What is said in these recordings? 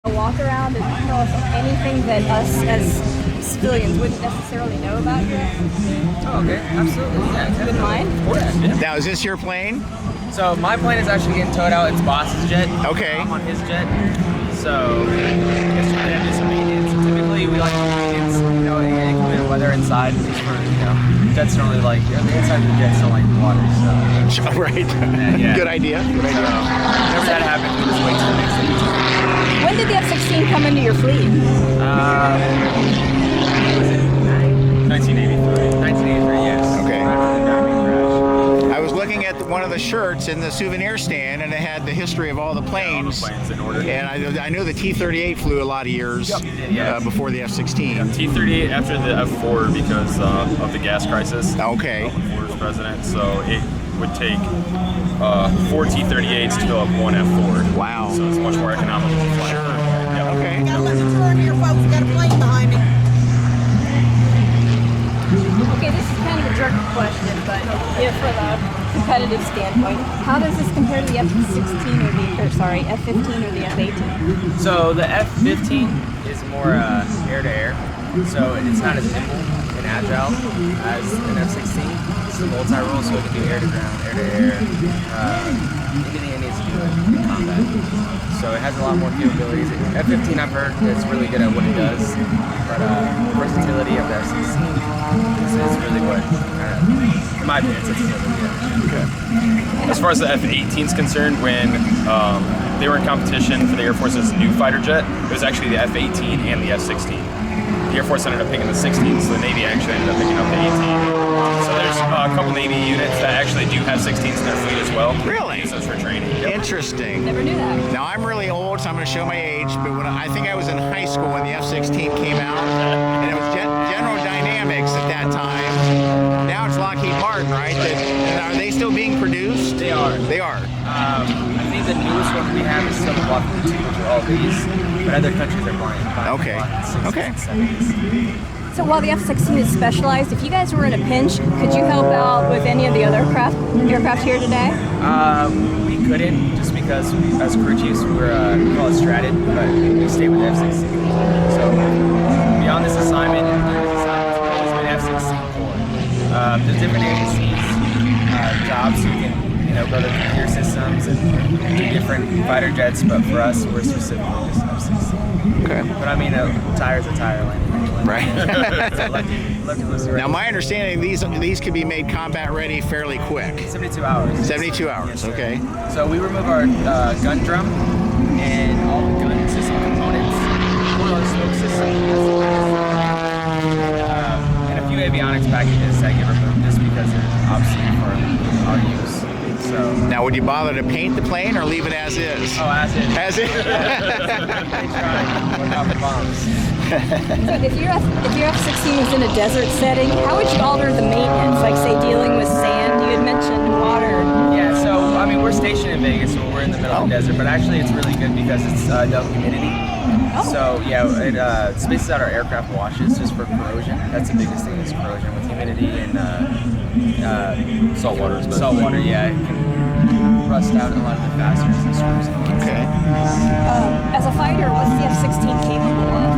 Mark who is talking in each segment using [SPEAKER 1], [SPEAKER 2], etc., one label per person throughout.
[SPEAKER 1] A walk around and tell us anything that us as civilians wouldn't necessarily know about your
[SPEAKER 2] Oh, okay, absolutely. Yeah,
[SPEAKER 1] good mind.
[SPEAKER 2] Of course. Yeah.
[SPEAKER 3] Now, is this your plane?
[SPEAKER 2] So my plane is actually getting towed out. It's boss's jet.
[SPEAKER 3] Okay.
[SPEAKER 2] I'm on his jet. So it's trying to do some maintenance. Typically, we like to do maintenance, you know, including weather inside, just for, you know, jets don't really like, you know, the inside of the jets don't like water, so.
[SPEAKER 3] Right.
[SPEAKER 2] Yeah.
[SPEAKER 3] Good idea. Good idea.
[SPEAKER 2] Whenever that happens, we just wait till the next day.
[SPEAKER 1] When did the F-16 come into your fleet?
[SPEAKER 2] 1983. 1983, yes.
[SPEAKER 3] Okay.
[SPEAKER 2] Right after the Grammy crash.
[SPEAKER 3] I was looking at one of the shirts in the souvenir stand, and it had the history of all the planes.
[SPEAKER 4] All the planes in order.
[SPEAKER 3] And I know the T-38 flew a lot of years before the F-16.
[SPEAKER 4] T-38 after the F-4 because of the gas crisis.
[SPEAKER 3] Okay.
[SPEAKER 4] When Ford was president, so it would take 4 T-38s to fill up one F-4.
[SPEAKER 3] Wow.
[SPEAKER 4] So it's much more economical to fly.
[SPEAKER 3] Sure.
[SPEAKER 4] Yeah.
[SPEAKER 3] Okay.
[SPEAKER 5] Got a left turn here, folks. Got a plane behind me.
[SPEAKER 1] Okay, this is kind of a jerk question, but from a competitive standpoint, how does this compare to the F-16 F-15 or the F-18?
[SPEAKER 2] So the F-15 is more air-to-air, so it's not as nimble and agile as an F-16. It's a multi-role, so it can do air-to-ground, air-to-air, anything it needs to do in combat. So it has a lot more capabilities. F-15 I've heard is really good at what it does, but the versatility of the F-16 is really what, in my opinion, sets it apart.
[SPEAKER 4] Okay. As far as the F-18 is concerned, when they were in competition for the Air Force's new fighter jet, it was actually the F-18 and the F-16. The Air Force ended up picking the 16, so the Navy actually ended up picking up the 18. So there's a couple Navy units that actually do have 16s in their fleet as well.
[SPEAKER 3] Really?
[SPEAKER 4] Use those for training. Yep.
[SPEAKER 3] Interesting.
[SPEAKER 1] Never knew that.
[SPEAKER 3] Now, I'm really old, so I'm going to show my age, but I think I was in high school when the F-16 came out, and it was General Dynamics at that time. Now it's Lockheed Martin, right? Are they still being produced?
[SPEAKER 2] They are.
[SPEAKER 3] They are.
[SPEAKER 2] I think the newest one we have is still the Block 2, which are all these, but other countries are buying
[SPEAKER 3] Okay.
[SPEAKER 2] Block 6s and 7s.
[SPEAKER 1] So while the F-16 is specialized, if you guys were in a pinch, could you help out with any of the other aircraft here today?
[SPEAKER 2] We couldn't, just because as crew chiefs we call it stratted, but we stay with the F-16. So beyond this assignment and during this assignment, we've always been F-16 for. There's different agencies, jobs you can, go to computer systems and do different fighter jets, but for us, we're specifically just F-16.
[SPEAKER 3] Okay.
[SPEAKER 2] But I mean, a tire's a tire landing.
[SPEAKER 3] Right.
[SPEAKER 2] So
[SPEAKER 3] Now, my understanding, these could be made combat ready fairly quick.
[SPEAKER 2] 72 hours.
[SPEAKER 3] 72 hours,
[SPEAKER 2] Yes, sir.
[SPEAKER 3] okay.
[SPEAKER 2] So we remove our gun drum and all the gun system components, all our smoke system, and a few avionics packages that get removed just because they're obsolete for our use. So.
[SPEAKER 3] Now, would you bother to paint the plane or leave it as is?
[SPEAKER 2] Oh, as is.
[SPEAKER 3] As is?
[SPEAKER 2] They try. Look out for bombs.
[SPEAKER 1] So if your F-16 was in a desert setting, how would you alter the maintenance? Like, say, dealing with sand? You had mentioned water.
[SPEAKER 2] Yeah, so, I mean, we're stationed in Vegas, so we're in the middle of the desert, but actually it's really good because it's double humidity. So, yeah, it spaces out our aircraft washes just for corrosion. That's the biggest thing is corrosion with humidity and
[SPEAKER 4] Salt water, especially.
[SPEAKER 2] salt water, yeah. It can rust out a lot of the fasteners and screws and things.
[SPEAKER 3] Okay.
[SPEAKER 1] As a fighter, what's the F-16 capable of?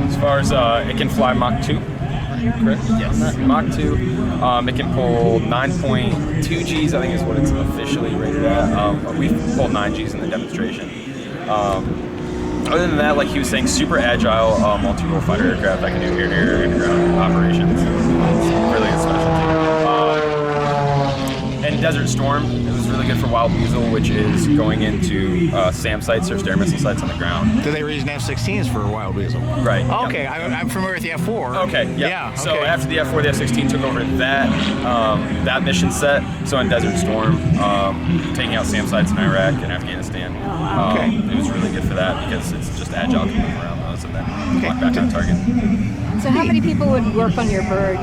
[SPEAKER 4] As far as it can fly Mach 2, correct?
[SPEAKER 2] Yes.
[SPEAKER 4] Mach 2. It can pull 9.2 Gs, I think is what it's officially rated at. We've pulled 9 Gs in the demonstration. Other than that, like he was saying, super agile multi-role fighter aircraft that can do air-to-air and ground operations. It's really a specialty. And Desert Storm, it was really good for Wild Weasel, which is going into SAM sites or stair missile sites on the ground.
[SPEAKER 3] Do they reason F-16s for Wild Weasel?
[SPEAKER 4] Right.
[SPEAKER 3] Okay, I'm familiar with the F-4.
[SPEAKER 4] Okay, yeah. So
[SPEAKER 3] okay.
[SPEAKER 4] after the F-4, the F-16 took over that mission set. So in Desert Storm, taking out SAM sites in Iraq and Afghanistan.
[SPEAKER 3] Okay.
[SPEAKER 4] It was really good for that because it's just agile to move around those and then lock back on target.
[SPEAKER 1] So how many people would work on your bird?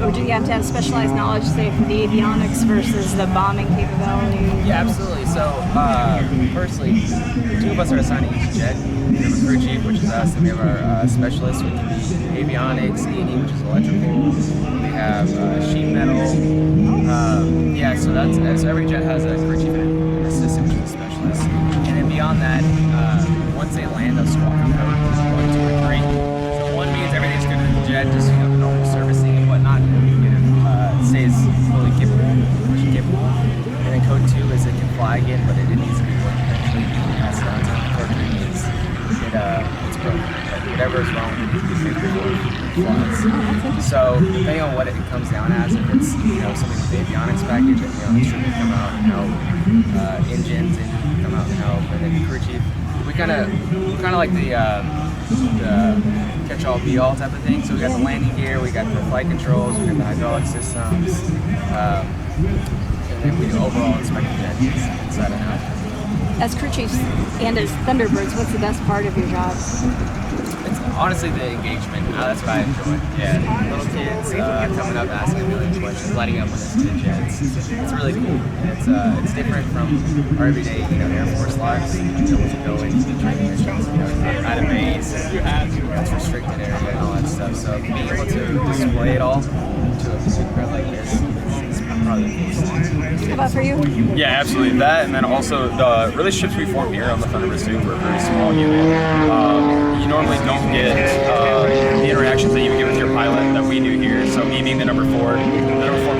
[SPEAKER 1] Or do you have to have specialized knowledge, say, for the avionics versus the bombing capability?
[SPEAKER 2] Yeah, absolutely. So, firstly, 2 of us are assigned to each jet. We have a crew chief, which is us, and we have our specialists, which can be avionics, E&E, which is electrical. We have sheet metal. So every jet has a crew chief and an assistant, which is a specialist. And then beyond that, once they land, they'll swap from code 1, 2, or 3. So 1 means everything's good with the jet, just the normal servicing and whatnot. It stays fully capable, mission capable. And then code 2 is it can fly again, but it needs to be working actually. That's code 3 means it's broken. Like whatever is wrong with it, it flies. So depending on what it comes down as, if it's something with the avionics package, it should come out and help. Engines and come out and help, and then the crew chief. We kind of like the catch-all, be-all type of thing. So we got the landing gear, we got the flight controls, we got the hydraulic systems, and then we do overall inspection inside and out.
[SPEAKER 1] As crew chiefs and as Thunderbirds, what's the best part of your job?
[SPEAKER 2] It's honestly the engagement. That's what I enjoy. Yeah, little kids coming up asking a million questions, lighting up when it's to jets. It's really cool. It's different from our everyday, Air Force lives. When you go into the training missions, out of base, it's restricted area and all that stuff. So being able to display it all to a crowd like this is probably the coolest thing.
[SPEAKER 1] How about for you?
[SPEAKER 4] Yeah, absolutely. That, and then also the relationships we form here on the Thunderbirds too. We're a very small unit. You normally don't get the interactions that you would get with your pilot that we do here. So me being the number 4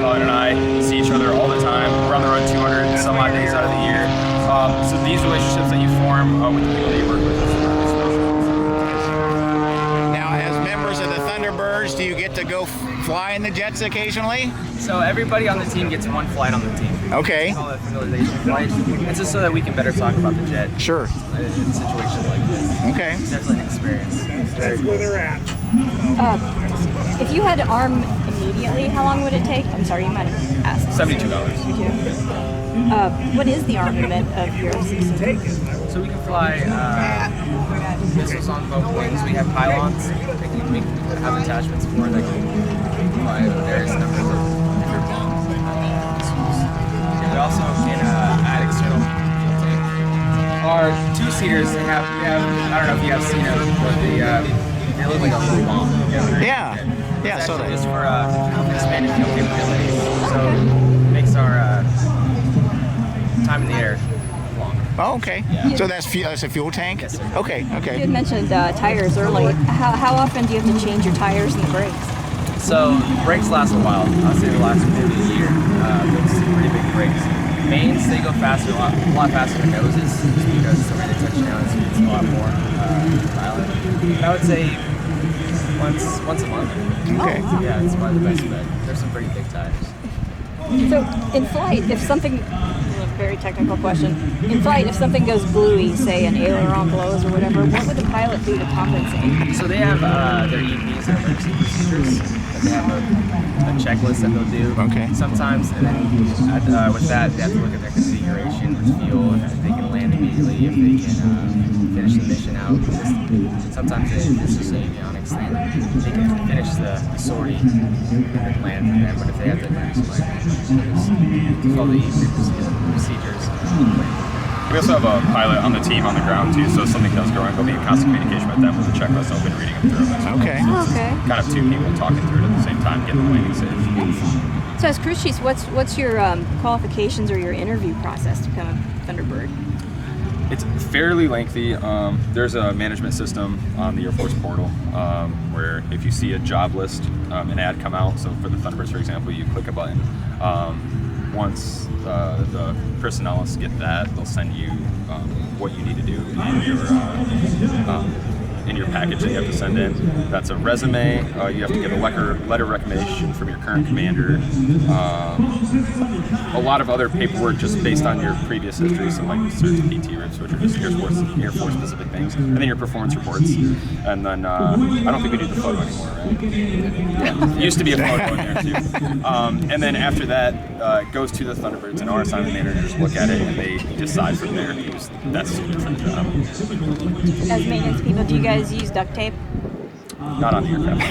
[SPEAKER 4] pilot and I see each other all the time. We're on the road 200 and some odd days out of the year. So these relationships that you form with the people that you work with is really special.
[SPEAKER 3] Now, as members of the Thunderbirds, do you get to go fly in the jets occasionally?
[SPEAKER 2] So everybody on the team gets 1 flight on the team.
[SPEAKER 3] Okay.
[SPEAKER 2] We call it familiarization flight. It's just so that we can better talk about the jet.
[SPEAKER 3] Sure.
[SPEAKER 2] In situations like this.
[SPEAKER 3] Okay.
[SPEAKER 2] It's definitely an experience.
[SPEAKER 6] That's where they're at.
[SPEAKER 1] If you had to arm immediately, how long would it take? I'm sorry, you might have asked.
[SPEAKER 4] $72.
[SPEAKER 1] What is the armament of your F-16?
[SPEAKER 2] So we can fly missiles on both wings. We have pylons. We have attachments for that can fly various numbers of different bombs missiles. And we also can add external fuel tank. Our 2-seaters, they have, I don't know if you have seen them, but they look like a little bomb.
[SPEAKER 3] Yeah. Yeah,
[SPEAKER 2] It's
[SPEAKER 3] so
[SPEAKER 2] actually just for expanded fuel capabilities. So it makes our time in the air longer.
[SPEAKER 3] Oh, okay.
[SPEAKER 2] Yeah.
[SPEAKER 3] So that's a fuel tank?
[SPEAKER 2] Yes, sir.
[SPEAKER 3] Okay,
[SPEAKER 1] You
[SPEAKER 3] okay.
[SPEAKER 1] had mentioned tires early. How often do you have to change your tires and the brakes?
[SPEAKER 2] So brakes last a while. I'd say they last maybe a year. Those pretty big brakes. Mains, they go faster, a lot faster than noses, just because the rate of touchdown is a lot more violent. I would say once a month.
[SPEAKER 3] Okay.
[SPEAKER 2] Yeah, it's probably the best bet. There's some pretty big tires.
[SPEAKER 1] So in flight, if something, very technical question, in flight, if something goes bluey, say an aileron blows or whatever, what would the pilot do to compensate?
[SPEAKER 2] So they have their EPs, their emergency procedures. They have a checklist that they'll do.
[SPEAKER 3] Okay.
[SPEAKER 2] Sometimes, and then with that, they have to look at their configuration with fuel, if they can land immediately, if they can finish the mission out. Sometimes this is an avionics thing. They can finish the sortie and then land from there. But if they have to emergency land, just all the procedures.
[SPEAKER 4] We also have a pilot on the team on the ground too, so if something does go wrong, we'll be in constant communication with them with the checklist open, reading them through it.
[SPEAKER 3] Okay.
[SPEAKER 1] Okay.
[SPEAKER 4] Kind of 2 people talking through it at the same time, getting the landing safe.
[SPEAKER 1] So as crew chiefs, what's your qualifications or your interview process to become a Thunderbird?
[SPEAKER 4] It's fairly lengthy. There's a management system on the Air Force portal where if you see a job list, an ad come out, so for the Thunderbirds, for example, you click a button. Once the personnelists get that, they'll send you what you need to do in your package that you have to send in. That's a resume. You have to give a letter of recommendation from your current commander. A lot of other paperwork just based on your previous history, so like certs, PT rips, which are just Air Force specific things, and then your performance reports. And then I don't think we do the photo anymore, right? Yeah, used to be a photo in there too. And then after that, it goes to the Thunderbirds, and our assignment managers look at it and they decide from there who's that's suited for the job.
[SPEAKER 1] As maintenance people, do you guys use duct tape?
[SPEAKER 4] Not on the aircraft.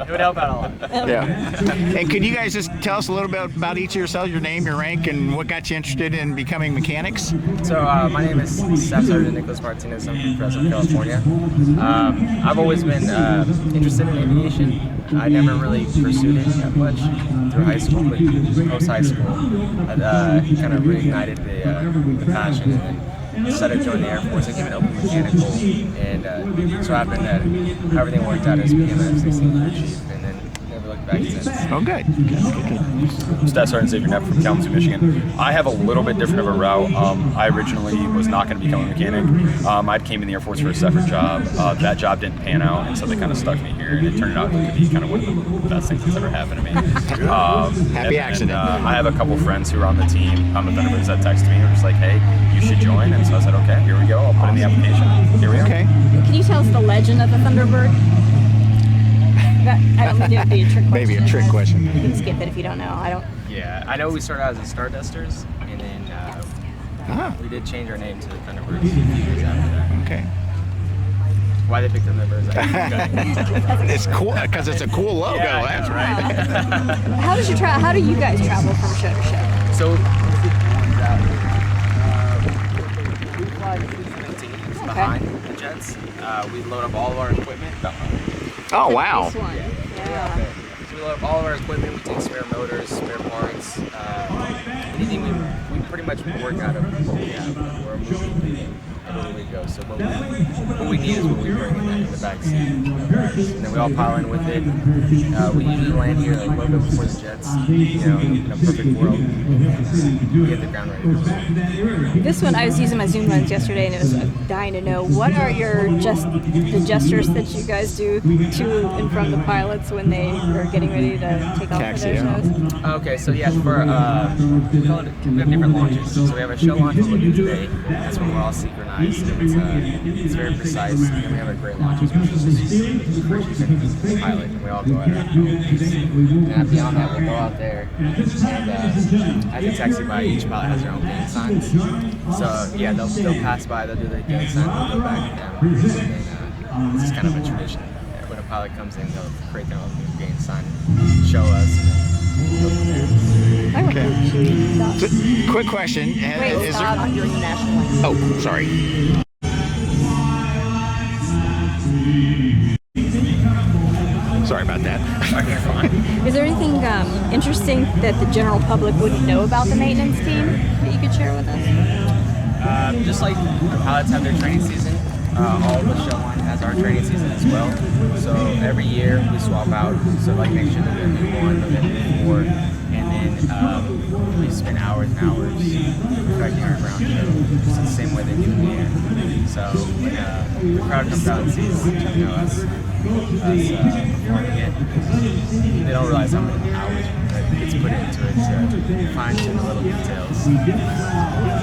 [SPEAKER 2] It would help out a lot.
[SPEAKER 3] Yeah. And could you guys just tell us a little bit about each of yourselves, your name, your rank, and what got you interested in becoming mechanics?
[SPEAKER 2] So my name is Staff Sergeant Nicholas Martinez. I'm from Fresno, California. I've always been interested in aviation. I never really pursued it that much through high school, but post high school, I kind of reignited the passion and decided to join the Air Force. I came in open mechanical, and so happened that everything worked out as became an F-16 crew chief, and then never looked back since.
[SPEAKER 3] Oh, good.
[SPEAKER 4] Staff Sergeant Xavier Knapp from Kalamazoo, Michigan. I have a little bit different of a route. I originally was not going to become a mechanic. I came in the Air Force for a separate job. That job didn't pan out, and so they kind of stuck me here, and it turned out to be kind of one of the best things that's ever happened to me.
[SPEAKER 3] Happy accident.
[SPEAKER 4] I have a couple friends who are on the team, the Thunderbirds, that texted me and were just like, hey, you should join. And so I said, okay, here we go. I'll put in the application. Here we go.
[SPEAKER 3] Okay.
[SPEAKER 1] Can you tell us the legend of the Thunderbird? I don't mean it to be a trick question.
[SPEAKER 3] Maybe a trick question.
[SPEAKER 1] You can skip it if you don't know.
[SPEAKER 2] Yeah, I know we started out as the Stardusters, and then we did change our name to the Thunderbirds a few years after that.
[SPEAKER 3] Okay.
[SPEAKER 2] Why they picked Thunderbirds, I
[SPEAKER 3] It's cool because it's a cool logo.
[SPEAKER 2] Yeah,
[SPEAKER 3] That's
[SPEAKER 2] right.
[SPEAKER 1] How do you guys travel from show to show?
[SPEAKER 2] So we fly the 317 behind the jets. We load up all of our equipment.
[SPEAKER 3] Oh, wow.
[SPEAKER 1] This one. Yeah.
[SPEAKER 2] So we load up all of our equipment. We take spare motors, spare parts, anything. We pretty much work out of what we have. We're moving everywhere we go. So what we need is what we bring in the back seat. And then we all pile in with it. We usually land here like a little bit before the jets. In a perfect world, we get the ground ready.
[SPEAKER 1] This one, I was using my Zoom lens yesterday, and it was dying to know, what are the gestures that you guys do to and from the pilots when they are getting ready to take off
[SPEAKER 3] Taxi,
[SPEAKER 1] for their
[SPEAKER 3] yeah.
[SPEAKER 1] shows?
[SPEAKER 2] Okay, so yeah, we have different launches. So we have a show launch on Lagoon Bay. That's when we're all synchronized. It's very precise. And then we have a great launches, which is just the pilot, and we all go at our own pace. And beyond that, we'll go out there, and as a taxi by, each pilot has their own gang signs. So yeah, they'll pass by, they'll do their gang sign, we'll go back to them. And it's just kind of a tradition. When a pilot comes in, they'll create their own gang sign, show us.
[SPEAKER 3] Okay. So, quick question.
[SPEAKER 1] Wait, stop. I'm doing the national one.
[SPEAKER 3] Oh, sorry. Sorry about that.
[SPEAKER 4] Okay, fine.
[SPEAKER 1] Is there anything interesting that the general public wouldn't know about the maintenance team that you could share with us?
[SPEAKER 2] Just like the pilots have their training season, all of the show line has our training season as well. So every year we swap out. So like next year there'll be a new one, there'll be a new 4, and then we spend hours and hours perfecting our ground show, just the same way they do in the air. So when the crowd comes out and sees us performing it, they don't realize how many hours that gets put into it to fine-tune the little details.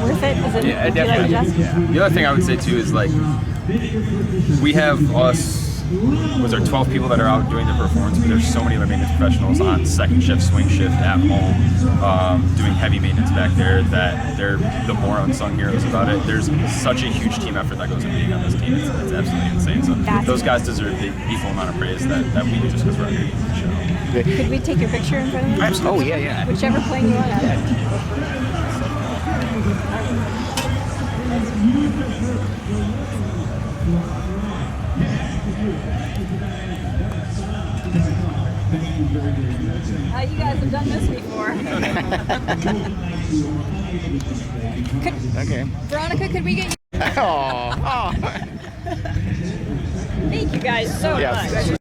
[SPEAKER 1] Worth it? Is it?
[SPEAKER 4] Yeah,
[SPEAKER 1] do you like
[SPEAKER 4] definitely.
[SPEAKER 1] adjust?
[SPEAKER 4] The other thing I would say too is like we have was there 12 people that are out doing the performance, but there's so many other maintenance professionals on second shift, swing shift, at home, doing heavy maintenance back there that they're the more unsung heroes about it. There's such a huge team effort that goes into being on this team. It's absolutely insane. So those guys deserve the equal amount of praise that we do just because we're underneath the show.
[SPEAKER 1] Could we take your picture in front of you?
[SPEAKER 3] Oh, yeah.
[SPEAKER 1] Whichever plane you want. You guys have done this before.
[SPEAKER 3] Okay.
[SPEAKER 1] Veronica, could we get you?
[SPEAKER 3] Oh.
[SPEAKER 1] Thank you guys so much.